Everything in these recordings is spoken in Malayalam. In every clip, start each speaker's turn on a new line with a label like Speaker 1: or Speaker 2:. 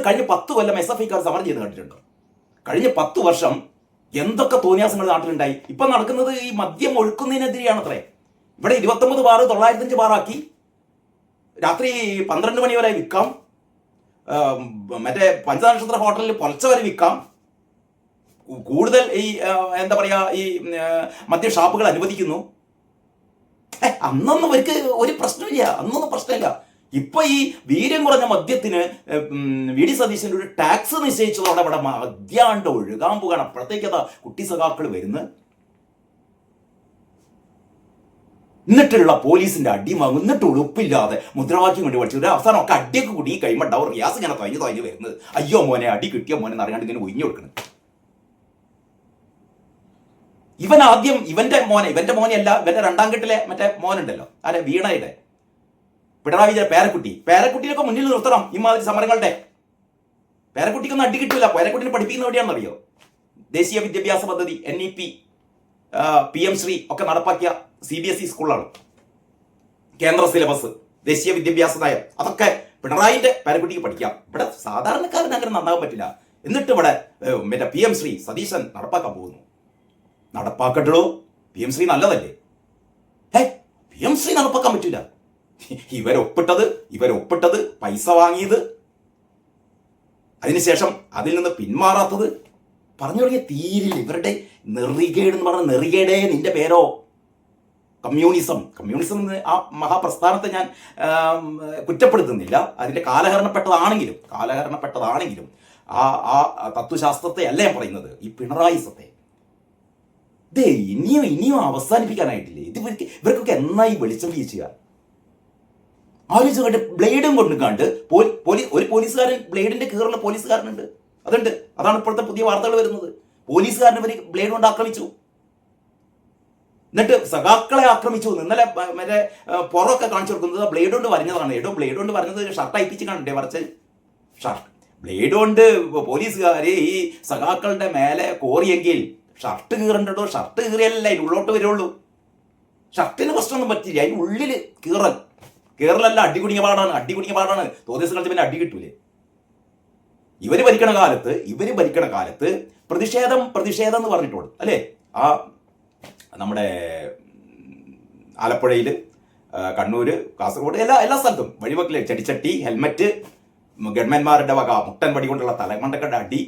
Speaker 1: കഴിഞ്ഞ 10 കൊല്ലം SFIക്കാർ സമരം ചെയ്ത് കണ്ടിട്ടുണ്ടോ? കഴിഞ്ഞ 10 വർഷം എന്തൊക്കെ തോന്നിയാസങ്ങൾ നാട്ടിലുണ്ടായി. ഇപ്പം നടക്കുന്നത് ഈ മദ്യം ഒഴുക്കുന്നതിനെതിരെയാണത്രേ. ഇവിടെ 29 ബാർ 905 ബാറാക്കി, രാത്രി 12 മണി വരെ വിൽക്കാം, മറ്റേ പഞ്ചനക്ഷത്ര ഹോട്ടലിൽ പുലർച്ചെ വരെ വിൽക്കാം, കൂടുതൽ ഈ എന്താ പറയുക ഈ മദ്യ ഷാപ്പുകൾ അനുവദിക്കുന്നു. അന്നൊന്നും അവർക്ക് ഒരു പ്രശ്നമില്ല, അന്നൊന്നും പ്രശ്നമില്ല. ഇപ്പൊ ഈ വീര്യം കുറഞ്ഞ മദ്യത്തിന് VD സതീശന്റെ ഒരു ടാക്സ് നിശ്ചയിച്ചതോടെ ഇവിടെ മദ്യാണ്ട് ഒഴുകാൻ പോകണം. അപ്പോഴത്തേക്കതാ കുട്ടി സഖാക്കൾ വരുന്നത്. എന്നിട്ടുള്ള പോലീസിന്റെ അടി വാങ്ങും, എന്നിട്ട് ഉളുപ്പില്ലാതെ മുദ്രാവാക്യം കൊണ്ട് പഠിച്ചു അവസാനം ഒക്കെ അടിയൊക്കെ കൂടി കഴിയുമ്പോണ്ടാവും റിയാസ് ഇങ്ങനെ തൊഞ്ഞു വരുന്നത്. അയ്യോ മോനെ, അടി കിട്ടിയ മോനെ എന്നറിയാണ്ട് ഇങ്ങനെ ഒഴിഞ്ഞു കൊടുക്കണം. ഇവൻ ആദ്യം ഇവന്റെ മോനെ അല്ല, ഇവന്റെ 2ാം കെട്ടിലെ മറ്റേ മോനുണ്ടല്ലോ, ആരെ വീണയുടെ പിണറായി വിജയൻ പേരക്കുട്ടിയൊക്കെ മുന്നിൽ നിർത്തണം. ഇമാതിരി സമരങ്ങളുടെ പേരക്കുട്ടിക്കൊന്നും അടി കിട്ടൂല. പേരക്കുട്ടിനെ പഠിപ്പിക്കുന്ന എവിടെയാണെന്നറിയോ? ദേശീയ വിദ്യാഭ്യാസ പദ്ധതി NEP PM ശ്രീ ഒക്കെ നടപ്പാക്കിയ CBSE സ്കൂളാണ്. കേന്ദ്ര സിലബസ്, ദേശീയ വിദ്യാഭ്യാസ നയം, അതൊക്കെ പിണറായിന്റെ പേരക്കുട്ടിക്ക് പഠിക്കാം. ഇവിടെ സാധാരണക്കാരന് അങ്ങനെ നന്നാകാൻ പറ്റില്ല. എന്നിട്ട് ഇവിടെ മറ്റേ PM ശ്രീ സതീശൻ നടപ്പാക്കാൻ പോകുന്നു. നടപ്പാക്കട്ടോ, PM ശ്രീ നല്ലതല്ലേ? PM ശ്രീ നടപ്പാക്കാൻ പറ്റില്ല. ഇവരൊപ്പിട്ടത് പൈസ വാങ്ങിയത്, അതിനുശേഷം അതിൽ നിന്ന് പിന്മാറാത്തത്, പറഞ്ഞു തുടങ്ങിയ തീരില്ല. ഇവരുടെ നെറികേട് എന്ന് പറഞ്ഞ നെറികേടേ നിന്റെ പേരോ കമ്മ്യൂണിസം ആ മഹാപ്രസ്ഥാനത്തെ ഞാൻ കുറ്റപ്പെടുത്തുന്നില്ല. അതിൻ്റെ കാലഹരണപ്പെട്ടതാണെങ്കിലും ആ തത്വശാസ്ത്രത്തെ അല്ല ഞാൻ പറയുന്നത്, ഈ പിണറായിസത്തെ. ഇതേ ഇനിയും അവസാനിപ്പിക്കാനായിട്ടില്ലേ? ഇവർക്കൊക്കെ എന്നായി വെളിച്ചം വീശുക? ആലോചിച്ച് കണ്ട് ബ്ലേഡും കൊണ്ട് കണ്ട് ഒരു പോലീസുകാരൻ, ബ്ലേഡിന്റെ കീറുള്ള പോലീസുകാരനുണ്ട്. അതാണ് ഇപ്പോഴത്തെ പുതിയ വാർത്തകൾ വരുന്നത്. പോലീസുകാരനെ ഇവർ ബ്ലേഡ് കൊണ്ട് ആക്രമിച്ചു, എന്നിട്ട് സഖാക്കളെ ആക്രമിച്ചു. ഇന്നലെ മറ്റേ പുറമൊക്കെ കാണിച്ചു കൊടുക്കുന്നത് ബ്ലേഡ് കൊണ്ട് വരഞ്ഞതാണ്. ബ്ലേഡ് കൊണ്ട് വരഞ്ഞത് ഷർട്ട് അയപ്പിച്ച് കണ്ടേ വരച്ച് ഷർട്ട്. ബ്ലേഡ് കൊണ്ട് പോലീസുകാര് ഈ സഖാക്കളുടെ മേലെ കോറിയെങ്കിൽ ഷർട്ട് കീറണ്ടോ? ഷർട്ട് കീറിയല്ല അതിന് ഉള്ളോട്ട് വരുള്ളൂ. ഷർട്ടിന് പ്രശ്നമൊന്നും പറ്റില്ല, അതിന് ഉള്ളിൽ കീറലല്ല, അടികുടിയ പാടാണ്. തോന്നിയ കളിച്ച് പിന്നെ അടി കിട്ടൂലേ? ഇവര് ഭരിക്കണ കാലത്ത് പ്രതിഷേധം എന്ന് പറഞ്ഞിട്ടുള്ളൂ അല്ലേ? ആ നമ്മുടെ ആലപ്പുഴയിൽ, കണ്ണൂര്, കാസർഗോഡ്, എല്ലാ സ്ഥലത്തും വഴിവെക്കില് ചെടിച്ചട്ടി, ഹെൽമറ്റ്, ഗവൺമെന്റ്മാരുടെ വക മുട്ടൻ പടി കൊണ്ടുള്ള തലമണ്ടക്കയുടെ അടി.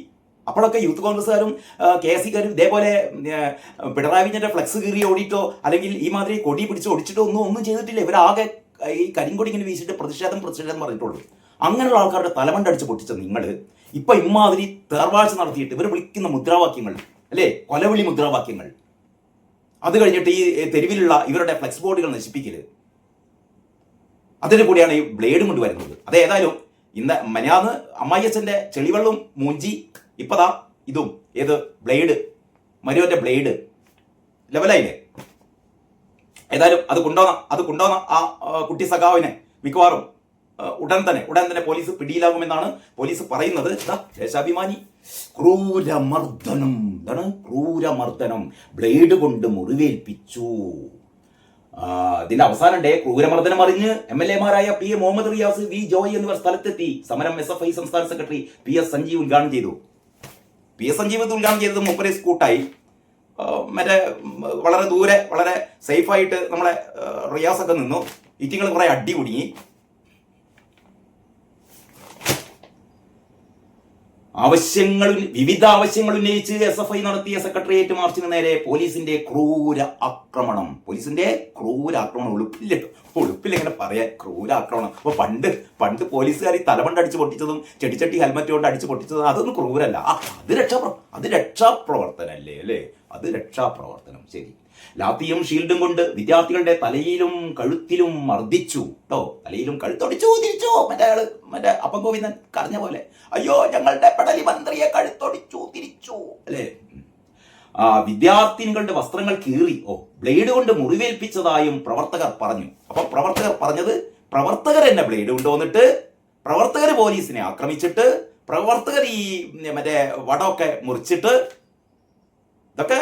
Speaker 1: അപ്പോഴൊക്കെ യൂത്ത് കോൺഗ്രസ്സുകാരും KSCക്കാരും ഇതേപോലെ പിണറായി വിജയന്റെ ഫ്ലെക്സ് കീറി ഓടിയിട്ടോ അല്ലെങ്കിൽ ഈ മാതിരി കൊടി പിടിച്ച് ഓടിച്ചിട്ടോ ഒന്നും ചെയ്തിട്ടില്ല. ഇവരാകെ ഈ കരിങ്കൊടി ഇങ്ങനെ വീശിട്ട് പ്രതിഷേധം പറഞ്ഞിട്ടുള്ളൂ. അങ്ങനെയുള്ള ആൾക്കാരുടെ തലമണ്ടടിച്ച് പൊട്ടിച്ച നിങ്ങൾ ഇപ്പൊ ഇമാതിരി തേർവാഴ്ച നടത്തിയിട്ട് ഇവർ വിളിക്കുന്ന മുദ്രാവാക്യങ്ങൾ അല്ലേ, കൊലവിളി മുദ്രാവാക്യങ്ങൾ, അത് കഴിഞ്ഞിട്ട് ഈ തെരുവിലുള്ള ഇവരുടെ ഫ്ലെക്സ് ബോർഡുകൾ നശിപ്പിക്കല്, അതിന് കൂടിയാണ് ഈ ബ്ലേഡും കൊണ്ട് വരുന്നത്. അതേതായാലും ഇന്ന് മനാന്ന് അമ്മായിയച്ഛന്റെ ചെളിവെള്ളം മൂഞ്ചി, ഇപ്പതാ ഇതും ബ്ലേഡ്, മരുവന്റെ ബ്ലേഡ് ലെവലായില്ലേ? ഏതായാലും അത് കൊണ്ടുവന്ന ആ കുട്ടി സഖാവിനെ മിക്കവാറും ഉടൻ തന്നെ പോലീസ് പിടിയിലാകുമെന്നാണ് പോലീസ് പറയുന്നത്. ദേശാഭിമാനി ക്രൂരമർദ്ദനം ബ്ലേഡ് കൊണ്ട് മുറിവേൽപ്പിച്ചു. ഇതിന്റെ അവസാനം ക്രൂരമർദ്ദനം അറിഞ്ഞ് MLA മാരായ PA മുഹമ്മദ് റിയാസ്, V ജോയ് എന്നിവർ സ്ഥലത്തെത്തി. സമരം SFI സംസ്ഥാന സെക്രട്ടറി PS സഞ്ജീവ് ഉദ്ഘാടനം ചെയ്തു. ഉദ്ഘാടനം ചെയ്തത് മൂപ്പരെ സ്കൂട്ടായി മറ്റേ വളരെ ദൂരെ വളരെ സേഫായിട്ട് നമ്മളെ റിയാസൊക്കെ നിന്നു. ഇറ്റിങ്ങൾ കുറെ അടി കുടുങ്ങി. വിവിധ ആവശ്യങ്ങൾ ഉന്നയിച്ച് SFI നടത്തിയ സെക്രട്ടേറിയറ്റ് മാർച്ചിന് നേരെ പോലീസിന്റെ ക്രൂര ആക്രമണം. ഉളുപ്പില്ല പറയാൻ ക്രൂരാക്രമണം. അപ്പൊ പണ്ട് പോലീസുകാർ തലമണ്ട് അടിച്ച് പൊട്ടിച്ചതും ചെടിച്ചട്ടി ഹെൽമറ്റ് കൊണ്ട് അടിച്ച് പൊട്ടിച്ചതും അതൊന്നും ക്രൂരല്ല. അത് രക്ഷാപ്രവർത്തനല്ലേ അല്ലേ? അത് രക്ഷാപ്രവർത്തനം. ശരി. ലാത്തിയും ഷീൽഡും കൊണ്ട് വിദ്യാർത്ഥികളുടെ തലയിലും കഴുത്തിലും മർദ്ദിച്ചു കേട്ടോ. തലയിലും കഴുത്തൊടിച്ചു തിരിച്ചു. മറ്റേ അപ്പം ഗോവിന്ദൻ കരഞ്ഞ പോലെ, അയ്യോ ഞങ്ങളുടെ പെടലി മന്ത്രിയെ കഴുത്തൊടിച്ചു തിരിച്ചു അല്ലേ? വിദ്യാർത്ഥിനികളുടെ വസ്ത്രങ്ങൾ കീറി ബ്ലേഡ് കൊണ്ട് മുറിവേൽപ്പിച്ചതായും പ്രവർത്തകർ പറഞ്ഞു. അപ്പൊ പ്രവർത്തകർ എന്നെ ബ്ലേഡ് കൊണ്ടുവന്നിട്ട് പ്രവർത്തകർ പോലീസിനെ ആക്രമിച്ചിട്ട് പ്രവർത്തകർ ഈ മറ്റേ വടമൊക്കെ മുറിച്ചിട്ട് ഇതൊക്കെ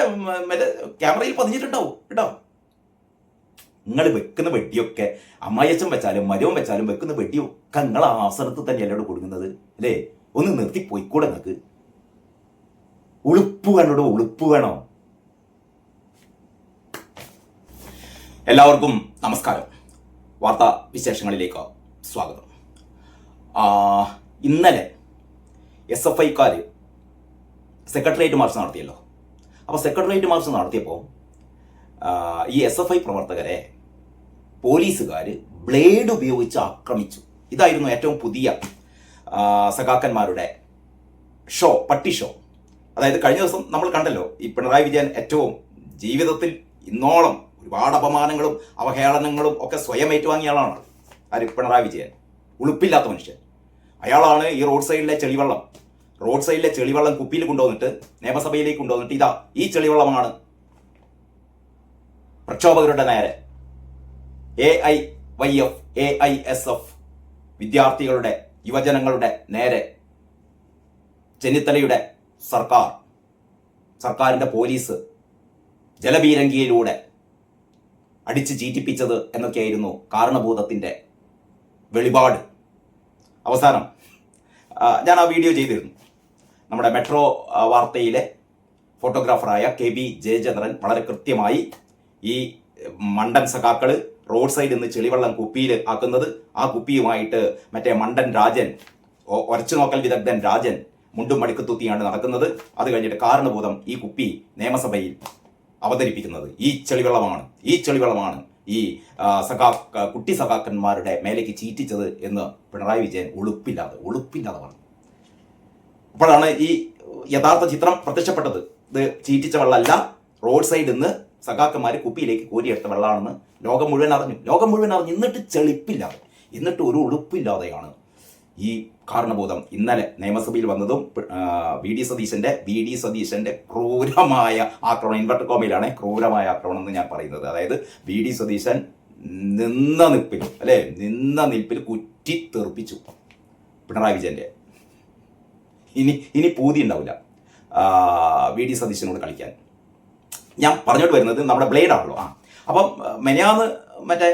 Speaker 1: മറ്റേ ക്യാമറയിൽ പതിഞ്ഞിട്ടുണ്ടാവും കേട്ടോ. നിങ്ങൾ വെക്കുന്ന വെടിയൊക്കെ അമ്മായിയച്ഛൻ വെച്ചാലും മരുവൻ വെച്ചാലും വെക്കുന്ന വെടിയൊക്കെ നിങ്ങൾ ആ അവസരത്തിൽ തന്നെയല്ലേ കൊടുക്കുന്നത് അല്ലേ? ഒന്ന് നിർത്തി പോയിക്കൂടെ നിങ്ങൾക്ക്? ഉളുപ്പ് വേണോ? ഉളുപ്പ് വേണോ? എല്ലാവർക്കും നമസ്കാരം. വാർത്താ വിശേഷങ്ങളിലേക്ക് സ്വാഗതം. ഇന്നലെ SFIക്കാർ സെക്രട്ടേറിയറ്റ് മാർച്ച് നടത്തിയല്ലോ. അപ്പോൾ സെക്രട്ടേറിയറ്റ് മാർച്ച് നടത്തിയപ്പോൾ ഈ SFI പ്രവർത്തകരെ പോലീസുകാർ ബ്ലേഡ് ഉപയോഗിച്ച് ആക്രമിച്ചു. ഇതായിരുന്നു ഏറ്റവും പുതിയ സഖാക്കന്മാരുടെ ഷോ, പട്ടി ഷോ. അതായത് കഴിഞ്ഞ ദിവസം നമ്മൾ കണ്ടല്ലോ, ഈ പിണറായി വിജയൻ ഏറ്റവും ജീവിതത്തിൽ ഇന്നോളം ഒരുപാട് അപമാനങ്ങളും അവഹേളനങ്ങളും ഒക്കെ സ്വയം ഏറ്റുവാങ്ങിയ ആളാണ്. ആര്? പിണറായി വിജയൻ. ഉളുപ്പില്ലാത്ത മനുഷ്യൻ. അയാളാണ് ഈ റോഡ് സൈഡിലെ ചെളിവെള്ളം കുപ്പിയിൽ കൊണ്ടുവന്നിട്ട് നിയമസഭയിലേക്ക് കൊണ്ടുവന്നിട്ട് ഇതാ ഈ ചെളിവെള്ളമാണ് പ്രക്ഷോഭകരുടെ നേരെ, AIYF AISF വിദ്യാർത്ഥികളുടെ യുവജനങ്ങളുടെ നേരെ ചെന്നിത്തലയുടെ സർക്കാരിൻ്റെ പോലീസ് ജലപീരങ്കിയിലൂടെ അടിച്ച് ചീറ്റിപ്പിച്ചത് എന്നൊക്കെയായിരുന്നു കാരണഭൂതത്തിൻ്റെ വെളിപാട്. അവസാനം ഞാൻ ആ വീഡിയോ ചെയ്തിരുന്നു. നമ്മുടെ മെട്രോ വാർത്തയിലെ ഫോട്ടോഗ്രാഫറായ KB ജയചന്ദ്രൻ വളരെ കൃത്യമായി ഈ മണ്ടൻ സഖാക്കൾ റോഡ് സൈഡിൽ നിന്ന് ചെളിവെള്ളം കുപ്പിയിൽ ആക്കുന്നത്, ആ കുപ്പിയുമായിട്ട് മറ്റേ മണ്ടൻ രാജൻ, ഒരച്ചു നോക്കൽ വിദഗ്ധൻ രാജൻ മുണ്ടും മടിക്കത്തൂത്തിയാണ് നടക്കുന്നത്. അത് കഴിഞ്ഞിട്ട് കാരണഭൂതം ഈ കുപ്പി നിയമസഭയിൽ അവതരിപ്പിക്കുന്നത് ഈ ചെളിവെള്ളമാണ് ഈ കുട്ടി സഖാക്കന്മാരുടെ മേലേക്ക് ചീറ്റിച്ചത് എന്ന് പിണറായി വിജയൻ ഉളുപ്പില്ലാതെ പറഞ്ഞു. അപ്പോഴാണ് ഈ യഥാർത്ഥ ചിത്രം പ്രത്യക്ഷപ്പെട്ടത്. ഇത് ചീറ്റിച്ച വെള്ളമല്ല, റോഡ് സൈഡിൽ നിന്ന് സഖാക്കന്മാർ കുപ്പിയിലേക്ക് കോരിയെടുത്ത വെള്ളമാണെന്ന് ലോകം മുഴുവൻ അറിഞ്ഞു. എന്നിട്ട് ചെളിപ്പില്ലാതെ, എന്നിട്ട് ഒരു ഉളുപ്പില്ലാതെയാണ് ഈ കാരണബോധം ഇന്നലെ നിയമസഭയിൽ വന്നതും VD സതീശന്റെ ക്രൂരമായ ആക്രമണം, ഇൻവെർട്ടർ കോമയിലാണ് ക്രൂരമായ ആക്രമണം എന്ന് ഞാൻ പറയുന്നത്. അതായത് VD സതീശൻ നിന്ന നിൽപ്പിൽ കുറ്റി തെറിപ്പിച്ചു പിണറായി വിജയന്റെ. ഇനി പൂതി ഉണ്ടാവില്ല VD സതീശനോട് കളിക്കാൻ. ഞാൻ പറഞ്ഞോട്ട് വരുന്നത് നമ്മുടെ ബ്ലേഡാണല്ലോ. അപ്പം മെനയാന്ന് മറ്റേ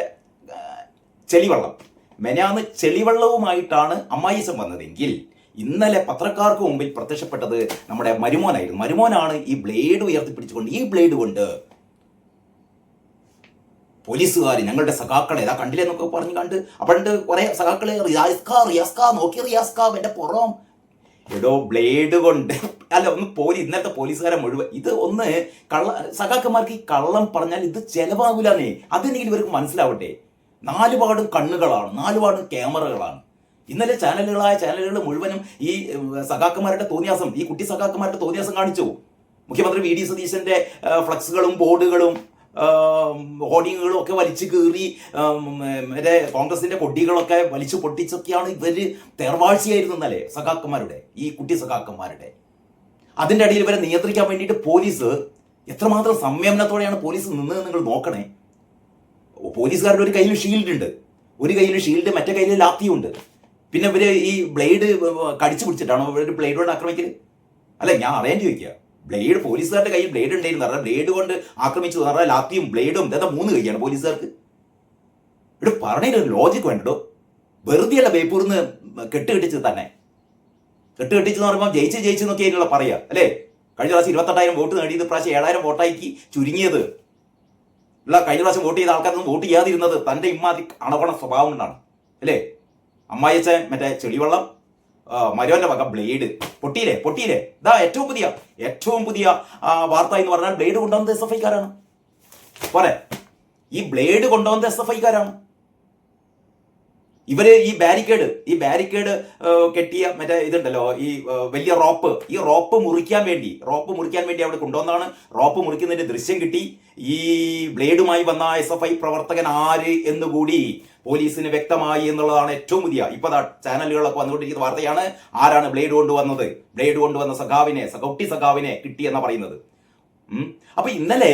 Speaker 1: ചെളിവെള്ളവുമായിട്ടാണ് അമ്മായിസം വന്നതെങ്കിൽ ഇന്നലെ പത്രക്കാർക്ക് മുമ്പിൽ പ്രത്യക്ഷപ്പെട്ടത് നമ്മുടെ മരുമോനായിരുന്നു. മരുമോനാണ് ഈ ബ്ലേഡ് ഉയർത്തിപ്പിടിച്ചുകൊണ്ട്, ഈ ബ്ലേഡ് കൊണ്ട് പോലീസുകാർ ഞങ്ങളുടെ സഖാക്കളെ ഏതാ കണ്ടില്ലേ എന്നൊക്കെ പറഞ്ഞു കണ്ട് അപ്പണ്ട് കുറെ സഖാക്കളെ റിയാസ്ക എന്റെ പുറം എടോ ബ്ലേഡ് കൊണ്ട് അല്ല ഒന്ന് ഇന്നത്തെ പോലീസുകാരെ മുഴുവൻ ഇത് ഒന്ന് സഖാക്കന്മാർക്ക് ഈ കള്ളം പറഞ്ഞാൽ ഇത് ചെലവാകൂലെന്നേ, അതെങ്കിലും ഇവർക്ക് മനസ്സിലാവട്ടെ. 4 പാടും കണ്ണുകളാണ്, 4 പാടും ക്യാമറകളാണ്. ഇന്നലെ ചാനലുകൾ മുഴുവനും ഈ സഖാക്കന്മാരുടെ തോന്നിയാസം, ഈ കുട്ടി സഖാക്കന്മാരുടെ തോന്നിയാസം കാണിച്ചു. മുഖ്യമന്ത്രി VD സതീശന്റെ ഫ്ലക്സുകളും ബോർഡുകളും ഹോർഡിങ്ങുകളും ഒക്കെ വലിച്ചു കീറി, മറ്റേ കോൺഗ്രസിന്റെ കൊടികളൊക്കെ വലിച്ചു പൊട്ടിച്ചൊക്കെയാണ് ഇവര് തേർവാഴ്ചയായിരുന്നു ഇന്നലെ ഈ കുട്ടി സഖാക്കന്മാരുടെ. അതിൻ്റെ ഇടയിൽ ഇവരെ നിയന്ത്രിക്കാൻ വേണ്ടിയിട്ട് പോലീസ് എത്രമാത്രം സംയമനത്തോടെയാണ് പോലീസ് നിന്നത് നിങ്ങൾ നോക്കണേ. പോലീസുകാരുടെ ഒരു കയ്യിൽ ഷീൽഡ് ഉണ്ട്, മറ്റേ കയ്യിൽ ലാത്തിയുണ്ട്. പിന്നെ ഇവര് ഈ ബ്ലേഡ് കടിച്ചു പിടിച്ചിട്ടാണോ ഇവര് ബ്ലേഡ് കൊണ്ട് ആക്രമിക്കല്? അല്ല, ഞാൻ അറിയാൻ ചോദിക്കുക. പോലീസുകാരുടെ കയ്യിൽ ബ്ലേഡ് ഉണ്ടായിരുന്നു പറഞ്ഞാൽ ബ്ലേഡ് കൊണ്ട് ആക്രമിച്ചു പറഞ്ഞാൽ ലാത്തിയും ബ്ലേഡും ഇതാ 3 കൈയാണ് പോലീസുകാർക്ക്. ഇവിടെ പറഞ്ഞൊരു ലോജിക്ക് വേണ്ടോ? വെറുതെയല്ല ബേപ്പൂർന്ന് കെട്ടുകെട്ടിച്ചത് തന്നെ. കെട്ടുകെട്ടിച്ചെന്ന് പറയുമ്പോൾ ജയിച്ചു എന്നൊക്കെ അതിനുള്ള പറയാ അല്ലേ? കഴിഞ്ഞ പ്രാവശ്യം 28,000 വോട്ട് നേടിയത് പ്രാവശ്യം 7,000 വോട്ടാക്കി ചുരുങ്ങിയത്. കഴിഞ്ഞ പ്രാവശ്യം വോട്ട് ചെയ്ത ആൾക്കാരൊന്നും വോട്ട് ചെയ്യാതിരുന്നത് തൻ്റെ ഇമ്മാതി അണവണ സ്വഭാവം കൊണ്ടാണ് അല്ലേ? അമ്മായിയച്ഛൻ മറ്റേ ചെളിവെള്ളം, മരുവന്റെ വക ബ്ലേഡ് പൊട്ടിയില്ലേ. ഇതാ ഏറ്റവും പുതിയ വാർത്ത എന്ന് പറഞ്ഞാൽ ബ്ലേഡ് കൊണ്ടുവന്നത് SFIക്കാരാണ്. പോരെ, ഈ ബ്ലേഡ് കൊണ്ടുവന്നത് SFIക്കാരാണ്. ഇവര് ഈ ബാരിക്കേഡ് കെട്ടിയ മറ്റേ ഇതുണ്ടല്ലോ, ഈ വലിയ റോപ്പ് മുറിക്കാൻ വേണ്ടി അവിടെ കൊണ്ടുവന്നാണ്. റോപ്പ് മുറിക്കുന്നതിന്റെ ദൃശ്യം കിട്ടി. ഈ ബ്ലേഡുമായി വന്ന SFI പ്രവർത്തകൻ ആര് എന്നുകൂടി പോലീസിന് വ്യക്തമായി എന്നുള്ളതാണ് ഏറ്റവും പുതിയ. ഇപ്പൊ ചാനലുകളൊക്കെ വന്നുകൊണ്ടിരിക്കുന്ന വാർത്തയാണ്. ആരാണ് ബ്ലേഡ് കൊണ്ടുവന്ന കുട്ടി സഖാവിനെ കിട്ടിയെന്നാ പറയുന്നത്. അപ്പൊ ഇന്നലെ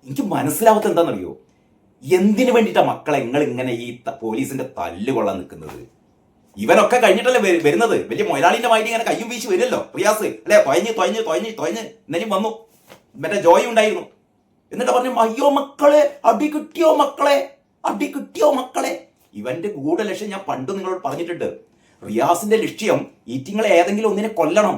Speaker 1: എനിക്ക് മനസ്സിലാവാത്ത എന്താണെന്നറിയോ, എന്തിനു വേണ്ടിയിട്ടാ മക്കളെ നിങ്ങൾ ഇങ്ങനെ ഈ പോലീസിന്റെ തല്ലുകൊള്ളാൻ നിൽക്കുന്നത്? ഇവനൊക്കെ കഴിഞ്ഞിട്ടല്ലേ വരുന്നത്. വലിയ മൊയലാളിന്റെ മാതിരി ഇങ്ങനെ കയ്യും വീശി വരുമല്ലോ റിയാസ് അല്ലെ? തൊയഞ്ഞ് ഇന്നലെയും വന്നു, മറ്റേ ജോയി ഉണ്ടായിരുന്നു. എന്നിട്ട് പറഞ്ഞു, അയ്യോ മക്കളെ അടി കിട്ടിയോ മക്കളെ. ഇവന്റെ ഗൂഢലക്ഷ്യം ഞാൻ പണ്ട് നിങ്ങളോട് പറഞ്ഞിട്ടുണ്ട്. റിയാസിന്റെ ലക്ഷ്യം ഈറ്റിങ്ങളെ ഏതെങ്കിലും ഒന്നിനെ കൊല്ലണം.